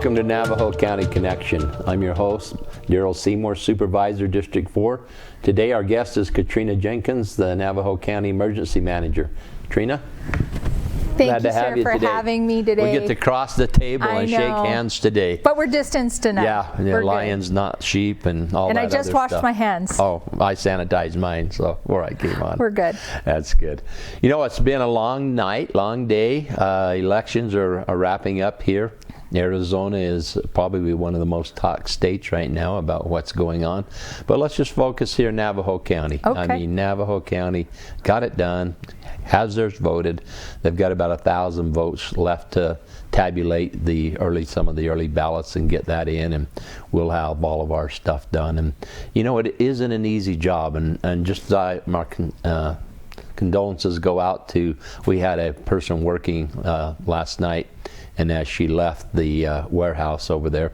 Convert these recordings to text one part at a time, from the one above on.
Welcome to Navajo County Connection. I'm your host, Daryl Seymore, Supervisor, District 4. Today our guest is Catrina Jenkins, the Navajo County Emergency Manager. Catrina? Thank you, sir, for having me today. We get to cross the table and shake hands today. But we're distanced enough. Yeah, lions, not sheep, and all that other stuff. And I just washed my hands. Oh, I sanitized mine, so before I came on. We're good. That's good. You know, it's been a long night, long day. Elections are wrapping up here. Arizona is probably one of the most talked states right now about what's going on. But let's just focus here in Navajo County. Okay. I mean, Navajo County got it done, has theirs voted. They've got about 1,000 votes left to tabulate some of the early ballots and get that in, and we'll have all of our stuff done. And you know, it isn't an easy job, and just my condolences go out to, we had a person working last night, and as she left the warehouse over there,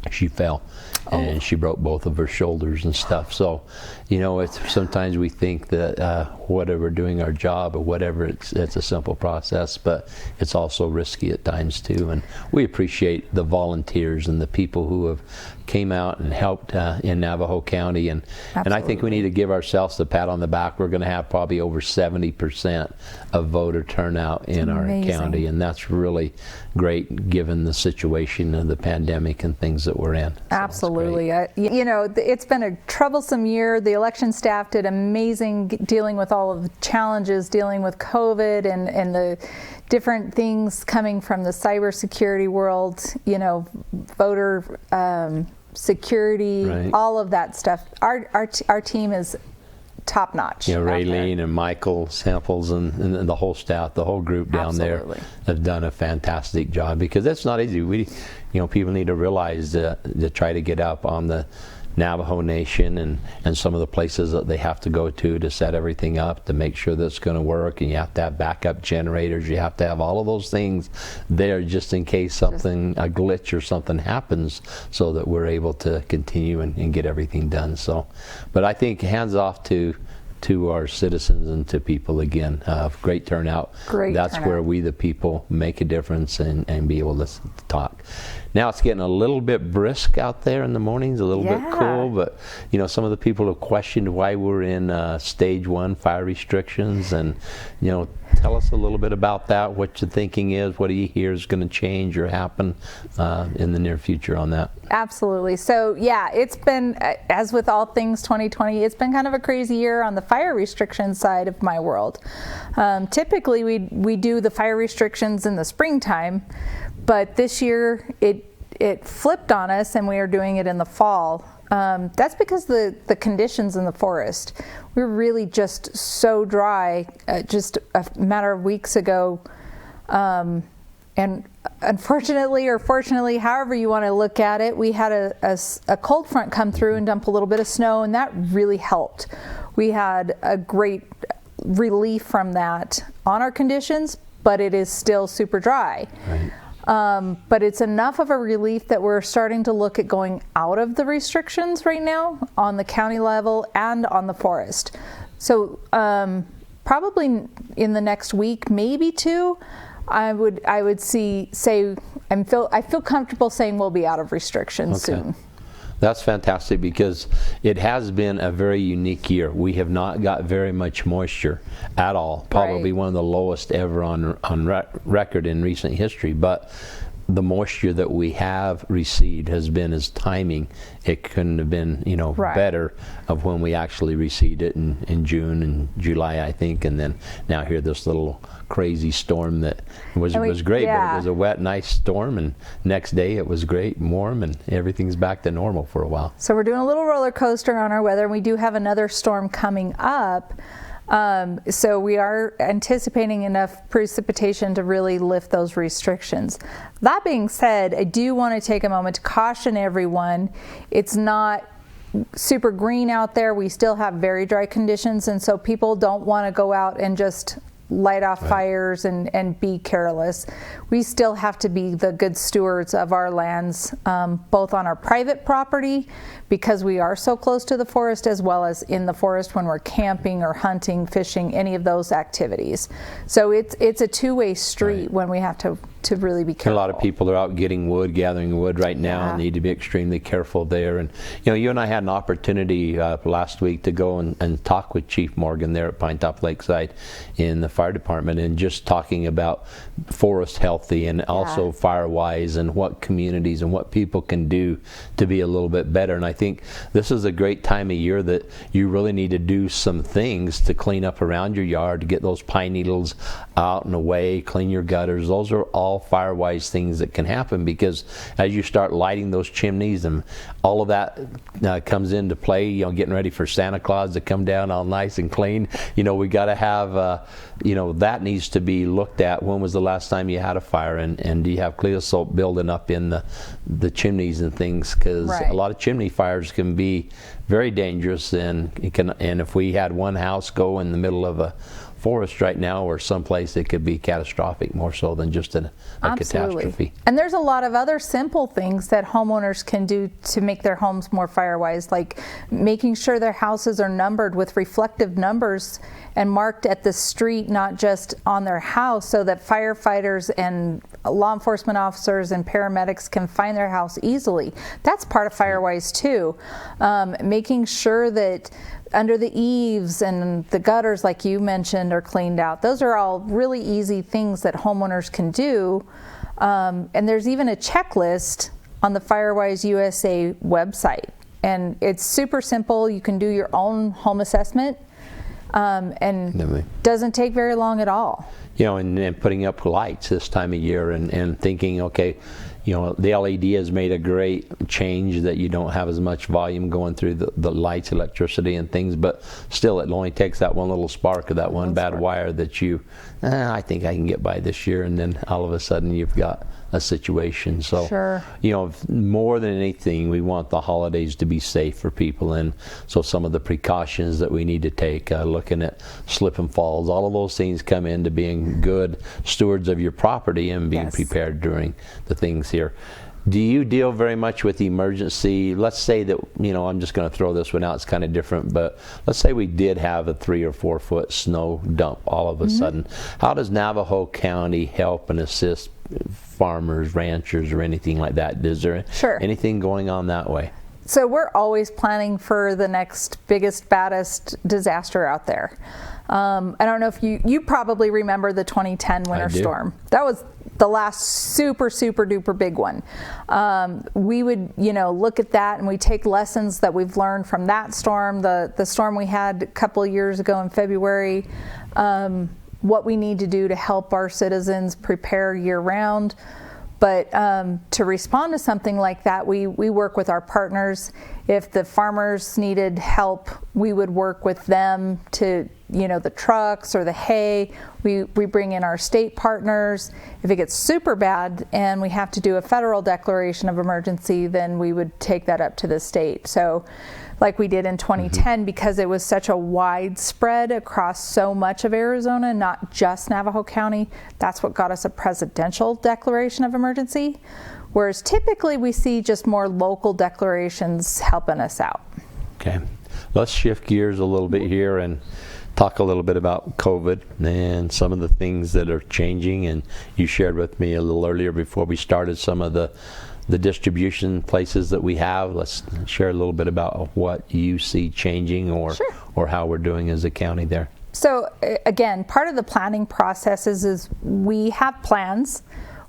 she fell and she broke both of her shoulders and stuff. So, you know, sometimes we think that whatever, doing our job or whatever, it's a simple process, but it's also risky at times too. And we appreciate the volunteers and the people who have came out and helped in Navajo County. And I think we need to give ourselves the pat on the back. We're going to have probably over 70% of voter turnout in our county, and that's really great given the situation of the pandemic and things that we're in. So absolutely. You know, it's been a troublesome year. The election staff did amazing dealing with all of the challenges, dealing with COVID and the different things coming from the cybersecurity world, you know, voter security, right. All of that stuff. Our team is top notch. Yeah, Raylene and Michael Samples and the whole staff, the whole group down there have done a fantastic job, because it's not easy. People need to realize to try to get up on the Navajo Nation and some of the places that they have to go to set everything up, to make sure that it's going to work, and you have to have backup generators, you have to have all of those things there just in case a glitch or something happens, so that we're able to continue and get everything done. So, but I think hands off to our citizens and to people again. Great turnout. That's where we the people make a difference and be able to talk. Now it's getting a little bit brisk out there in the mornings, a little bit cool, but you know, some of the people have questioned why we're in stage 1 fire restrictions, and you know, tell us a little bit about that, what your thinking is, what do you hear is going to change or happen in the near future on that? Absolutely. So yeah, it's been, as with all things 2020, it's been kind of a crazy year on the fire restriction side of my world. Typically we do the fire restrictions in the springtime, but this year it flipped on us and we are doing it in the fall. That's because the conditions in the forest, we were really just so dry just a matter of weeks ago, and unfortunately or fortunately, however you want to look at it, we had a cold front come through and dump a little bit of snow, and that really helped. We had a great relief from that on our conditions, but it is still super dry. Right. But it's enough of a relief that we're starting to look at going out of the restrictions right now on the county level and on the forest. So probably in the next week, maybe 2, I would say I feel comfortable saying we'll be out of restrictions soon. That's fantastic, because it has been a very unique year. We have not got very much moisture at all, probably one of the lowest ever on record in recent history. But the moisture that we have received has been as timing. It couldn't have been, better of when we actually received it in June and July, I think, and then now here this little crazy storm that was great, but it was a wet, nice storm, and next day it was great and warm, and everything's back to normal for a while. So we're doing a little roller coaster on our weather, and we do have another storm coming up. So we are anticipating enough precipitation to really lift those restrictions. That being said, I do want to take a moment to caution everyone. It's not super green out there. We still have very dry conditions, and so people don't want to go out and just light off fires and be careless. We still have to be the good stewards of our lands, both on our private property, because we are so close to the forest, as well as in the forest when we're camping or hunting, fishing, any of those activities. So it's a two-way street when we have to to really be careful. A lot of people are out getting wood, gathering wood right now, and need to be extremely careful there. And you and I had an opportunity last week to go and talk with Chief Morgan there at Pinetop Lakeside in the fire department, and just talking about forest healthy and also fire-wise, and what communities and what people can do to be a little bit better. And I think this is a great time of year that you really need to do some things to clean up around your yard, to get those pine needles out and away, clean your gutters. Those are all fire-wise things that can happen, because as you start lighting those chimneys and all of that comes into play, getting ready for Santa Claus to come down all nice and clean, we got to have that needs to be looked at. When was the last time you had a fire, and do you have creosote building up in the chimneys and things, because a lot of chimney fires can be very dangerous, and if we had one house go in the middle of a forest right now or someplace, it could be catastrophic, more so than just a catastrophe. And there's a lot of other simple things that homeowners can do to make their homes more fire-wise, like making sure their houses are numbered with reflective numbers and marked at the street, not just on their house, so that firefighters and law enforcement officers and paramedics can find their house easily. That's part of fire-wise too. Making sure that under the eaves and the gutters, like you mentioned, are cleaned out. Those are all really easy things that homeowners can do. And there's even a checklist on the FireWise USA website. And it's super simple. You can do your own home assessment, and doesn't take very long at all. And putting up lights this time of year, and thinking, okay, the LED has made a great change, that you don't have as much volume going through the lights, electricity and things, but still it only takes that one little spark or that one bad wire that I think I can get by this year, and then all of a sudden you've got a situation. So, more than anything, we want the holidays to be safe for people, and so some of the precautions that we need to take, looking at slip and falls, all of those things come into being good stewards of your property and being prepared during the things here. Do you deal very much with emergency? Let's say that, I'm just going to throw this one out, it's kind of different, but let's say we did have a 3 or 4 foot snow dump all of a sudden. How does Navajo County help and assist farmers, ranchers, or anything like that? Is there anything going on that way? So we're always planning for the next biggest, baddest disaster out there. I don't know if you probably remember the 2010 winter storm. That was the last super duper big one. We would look at that, and we take lessons that we've learned from that storm, the storm we had a couple of years ago in February, what we need to do to help our citizens prepare year round. But to respond to something like that, we work with our partners. If the farmers needed help, we would work with them to, the trucks or the hay. We bring in our state partners. If it gets super bad and we have to do a federal declaration of emergency, then we would take that up to the state. So like we did in 2010, because it was such a widespread across so much of Arizona, not just Navajo County, that's what got us a presidential declaration of emergency. Whereas typically we see just more local declarations helping us out. Okay, let's shift gears a little bit here and talk a little bit about COVID and some of the things that are changing. And you shared with me a little earlier before we started some of the distribution places that we have. Let's share a little bit about what you see changing, or how we're doing as a county there. So again, part of the planning process is we have plans.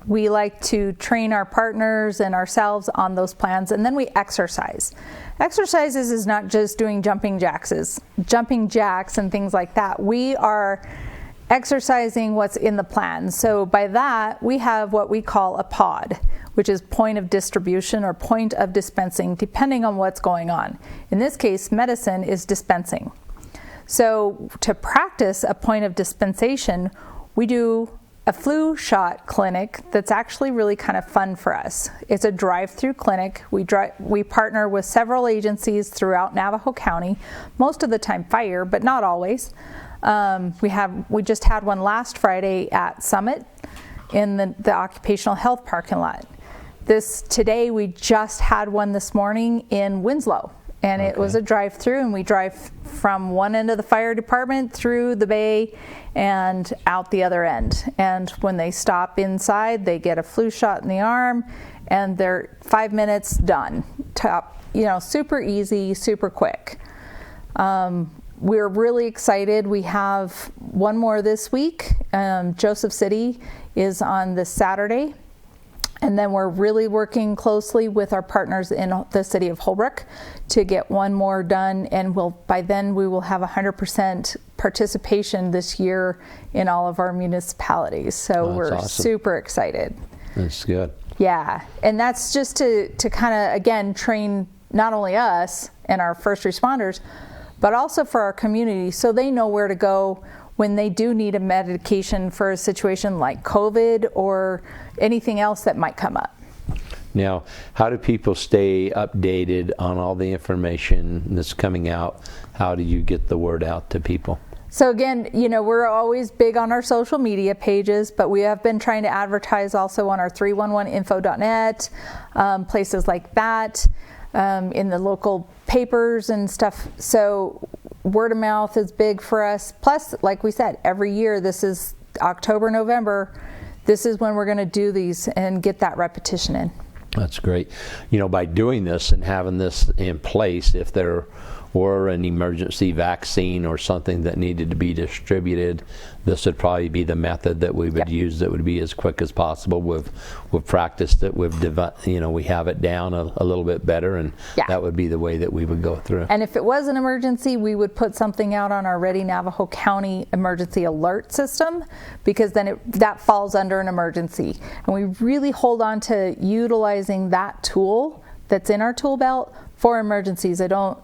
We like to train our partners and ourselves on those plans, and then we exercise. Exercises is not just doing jumping jacks and things like that. We are exercising what's in the plan. So by that, we have what we call a POD, which is point of distribution or point of dispensing, depending on what's going on. In this case, medicine is dispensing. So to practice a point of dispensation, we do a flu shot clinic that's actually really kind of fun for us. It's a drive-through clinic. We partner with several agencies throughout Navajo County, most of the time fire, but not always. We just had one last Friday at Summit in the occupational health parking lot. Today we just had one this morning in Winslow, And it was a drive-through, and we drive from one end of the fire department through the bay and out the other end. And when they stop inside, they get a flu shot in the arm, and they're 5 minutes done. Super easy, super quick. We're really excited. We have one more this week. Joseph City is on this Saturday. And then we're really working closely with our partners in the city of Holbrook to get one more done. And by then we will have 100% participation this year in all of our municipalities. So we're awesome. Super excited. That's good. Yeah. And that's just to kind of, again, train not only us and our first responders, but also for our community so they know where to go when they do need a medication for a situation like COVID or anything else that might come up. Now, how do people stay updated on all the information that's coming out? How do you get the word out to people? So again, we're always big on our social media pages, but we have been trying to advertise also on our 311info.net, places like that, in the local papers and stuff. So word of mouth is big for us. Plus, like we said, every year, this is October, November, this is when we're going to do these and get that repetition in. That's great. By doing this and having this in place, if there were an emergency vaccine or something that needed to be distributed, this would probably be the method that we would use that would be as quick as possible. We've practiced it. We have it down a little bit better, and that would be the way that we would go through. And if it was an emergency, we would put something out on our Ready Navajo County emergency alert system, because then that falls under an emergency. And we really hold on to utilizing that tool that's in our tool belt for emergencies. I don't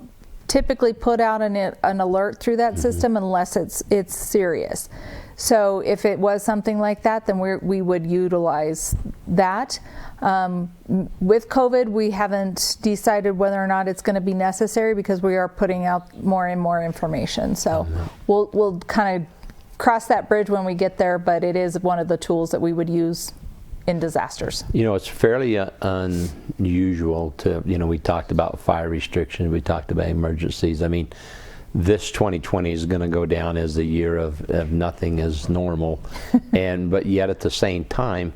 typically put out an alert through that system unless it's serious. So if it was something like that, then we would utilize that. With COVID, we haven't decided whether or not it's going to be necessary, because we are putting out more and more information. So we'll kind of cross that bridge when we get there, but it is one of the tools that we would use in disasters. It's fairly unusual to, we talked about fire restrictions, we talked about emergencies. I mean, this 2020 is going to go down as the year of nothing is normal. But yet at the same time,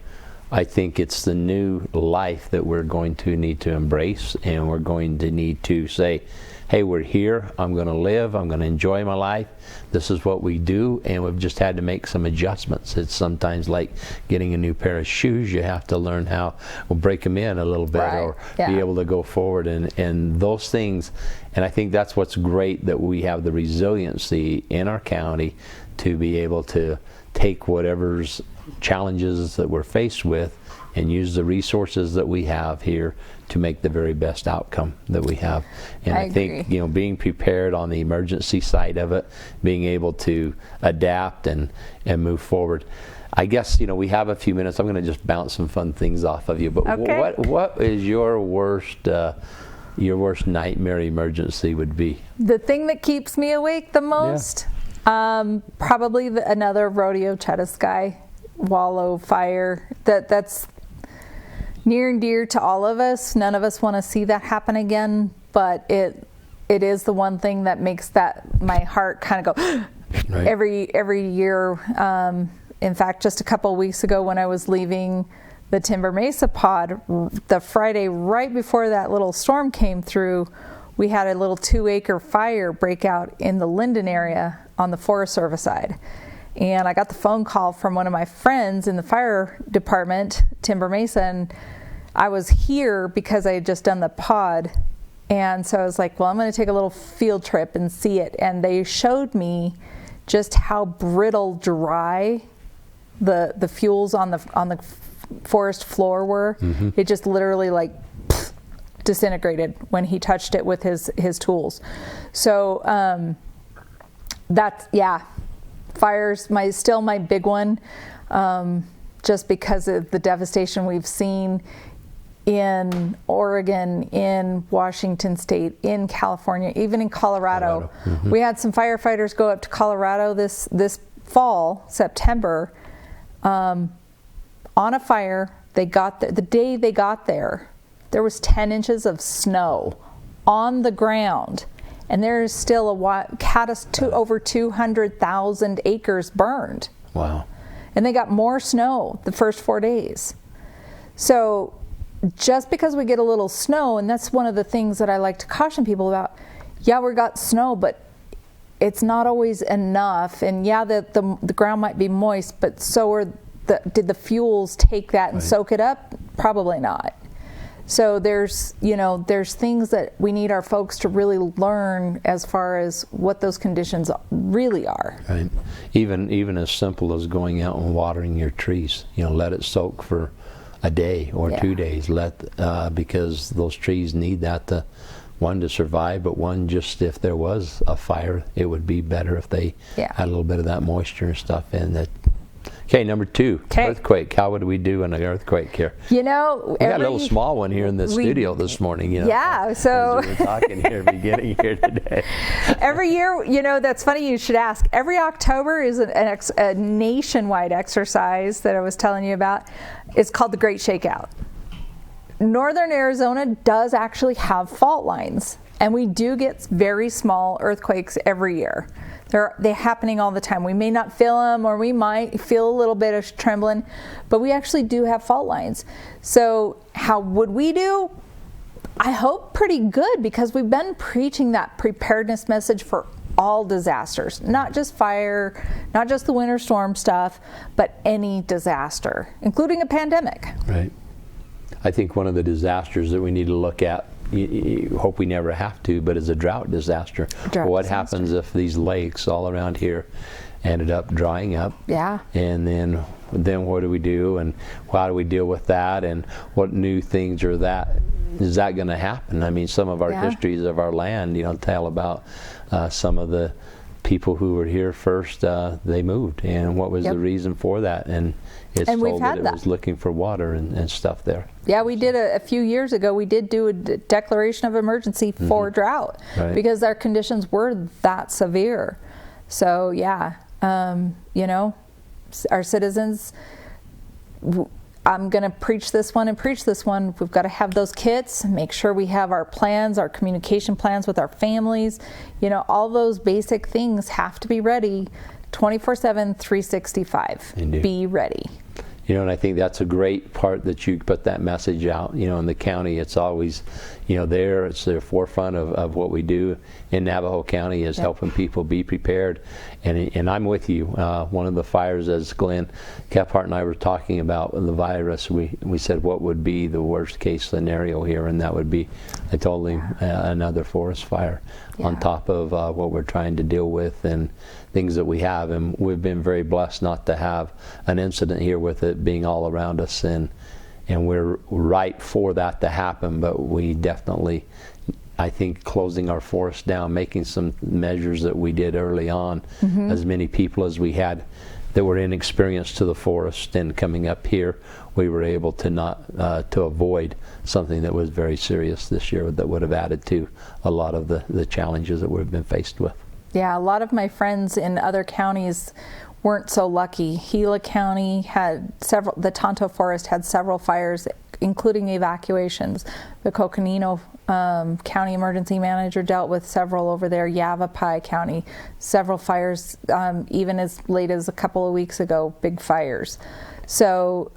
I think it's the new life that we're going to need to embrace, and we're going to need to say, hey, we're here, I'm going to live, I'm going to enjoy my life, this is what we do, and we've just had to make some adjustments. It's sometimes like getting a new pair of shoes. You have to learn how, break them in a little bit, or be able to go forward, and those things. And I think that's what's great, that we have the resiliency in our county to be able to take whatever's challenges that we're faced with and use the resources that we have here to make the very best outcome that we have. And I think, being prepared on the emergency side of it, being able to adapt and move forward. I guess, we have a few minutes. I'm going to just bounce some fun things off of you. But what is your worst nightmare emergency would be? The thing that keeps me awake the most? Probably another rodeo Chetasky wallow fire. That's near and dear to all of us. None of us want to see that happen again, but it is the one thing that makes my heart kind of go right. every year. In fact, just a couple of weeks ago, when I was leaving the Timber Mesa pod, the Friday right before that little storm came through, we had a little 2-acre fire break out in the Linden area on the Forest Service side. And I got the phone call from one of my friends in the fire department, Timber Mesa, and I was here because I had just done the pod. And so I was like, well, I'm going to take a little field trip and see it. And they showed me just how brittle dry the fuels on the forest floor were. It just literally disintegrated when he touched it with his tools. So fire's still my big one, just because of the devastation we've seen in Oregon, in Washington State, in California, even in Colorado. We had some firefighters go up to Colorado this fall, September, on a fire. They got there, the day they got there was 10 inches of snow on the ground, and there's still over 200,000 acres burned. Wow. And they got more snow the first 4 days. So just because we get a little snow, and that's one of the things that I like to caution people about, yeah, we got snow, but it's not always enough. And yeah, the ground might be moist, but so are did the fuels take that and soak it up? Probably not. So there's things that we need our folks to really learn as far as what those conditions really are. Right. Even as simple as going out and watering your trees. Let it soak for a day or 2 days. Because those trees need that to survive, but just if there was a fire, it would be better if they had a little bit of that moisture and stuff in that. Okay, number 2, earthquake. How would we do in an earthquake here? We got a little small one here in the studio this morning. Yeah, so as we were talking here, beginning here today. Every year, that's funny you should ask. Every October is a nationwide exercise that I was telling you about. It's called the Great Shakeout. Northern Arizona does actually have fault lines, and we do get very small earthquakes every year. They're happening all the time. We may not feel them, or we might feel a little bit of trembling, but we actually do have fault lines. So how would we do? I hope pretty good, because we've been preaching that preparedness message for all disasters, not just fire, not just the winter storm stuff, but any disaster, including a pandemic. Right. I think one of the disasters that we need to look at, you hope we never have to, but is a drought disaster. What happens if these lakes all around here ended up drying up? Yeah. And then what do we do, and how do we deal with that, and what new things is that going to happen? I mean, some of our histories of our land, tell about some of the people who were here first, they moved, and what was the reason for that? And it's told that it was looking for water and stuff there. Yeah, we did a few years ago, we did do a declaration of emergency for drought, because our conditions were that severe. So yeah, our citizens, I'm going to preach this one. We've got to have those kits, make sure we have our plans, our communication plans with our families. All those basic things have to be ready 24/7, 365. Indeed. Be ready. And I think that's a great part that you put that message out. In the county, it's always, it's the forefront of what we do in Navajo County is helping people be prepared. And I'm with you. One of the fires, as Glenn Kephart and I were talking about the virus, we said what would be the worst case scenario here, and that would be, I told him, another forest fire on top of what we're trying to deal with and things that we have. And we've been very blessed not to have an incident here with it being all around us, and we're ripe for that to happen. But we definitely, I think, closing our forest down, making some measures that we did early on, as many people as we had that were inexperienced to the forest, and coming up here, we were able to to avoid something that was very serious this year that would have added to a lot of the challenges that we've been faced with. Yeah, a lot of my friends in other counties weren't so lucky. Gila County had the Tonto Forest had several fires, including evacuations. The Coconino County Emergency Manager dealt with several over there. Yavapai County, several fires, even as late as a couple of weeks ago, big fires. So,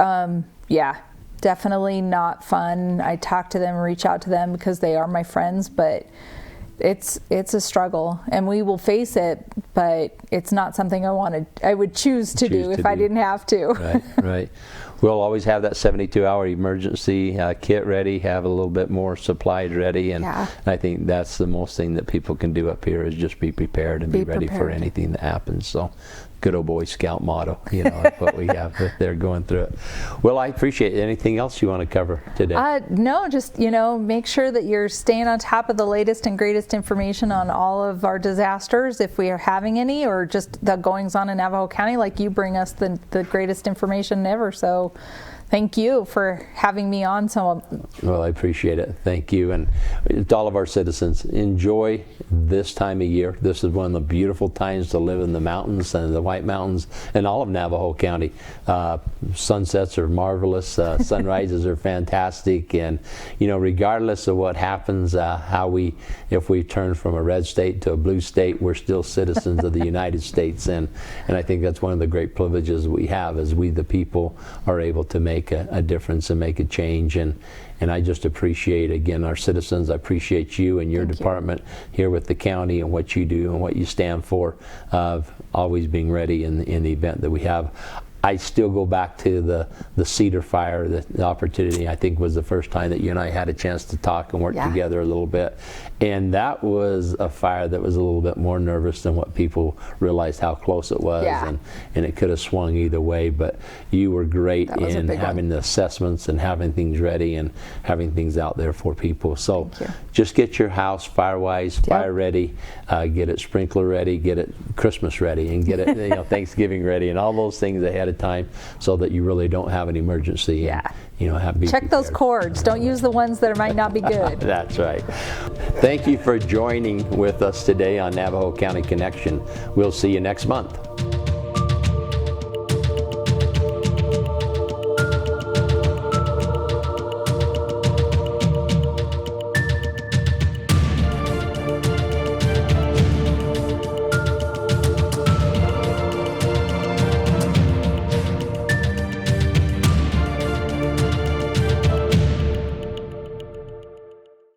yeah, definitely not fun. I talk to them, reach out to them because they are my friends, but it's a struggle, and we will face it, but it's not something I would choose to do if I didn't have to. Right. We'll always have that 72-hour emergency kit ready, have a little bit more supplied ready, and I think that's the most thing that people can do up here is just be prepared and be ready for anything that happens. So, good old Boy Scout motto, that's what we have there going through it. Well, I appreciate it. Anything else you want to cover today? No, just, make sure that you're staying on top of the latest and greatest information on all of our disasters, if we are having any, or just the goings on in Navajo County. Like, you bring us the greatest information ever. So Thank you for having me on. Well, I appreciate it. Thank you. And to all of our citizens, enjoy this time of year. This is one of the beautiful times to live in the mountains and the White Mountains and all of Navajo County. Sunsets are marvelous. Sunrises are fantastic. And, you know, regardless of what happens, if we turn from a red state to a blue state, we're still citizens of the United States. And I think that's one of the great privileges we have, is we the people are able to make a difference and make a change. And I just appreciate, again, our citizens. I appreciate you and your department here with the county and what you do and what you stand for, of always being ready in the event that we have. I still go back to the Cedar Fire, the opportunity, I think, was the first time that you and I had a chance to talk and work together a little bit. And that was a fire that was a little bit more nervous than what people realized how close it was. And it could have swung either way, but you were great in having the assessments and having things ready and having things out there for people. So just get your house fire-wise, fire ready, get it sprinkler ready, get it Christmas ready, and get it Thanksgiving ready, and all those things ahead of time, so that you really don't have an emergency. Check those cords. Don't use the ones that might not be good. That's right. Thank you for joining with us today on Navajo County Connection. We'll see you next month.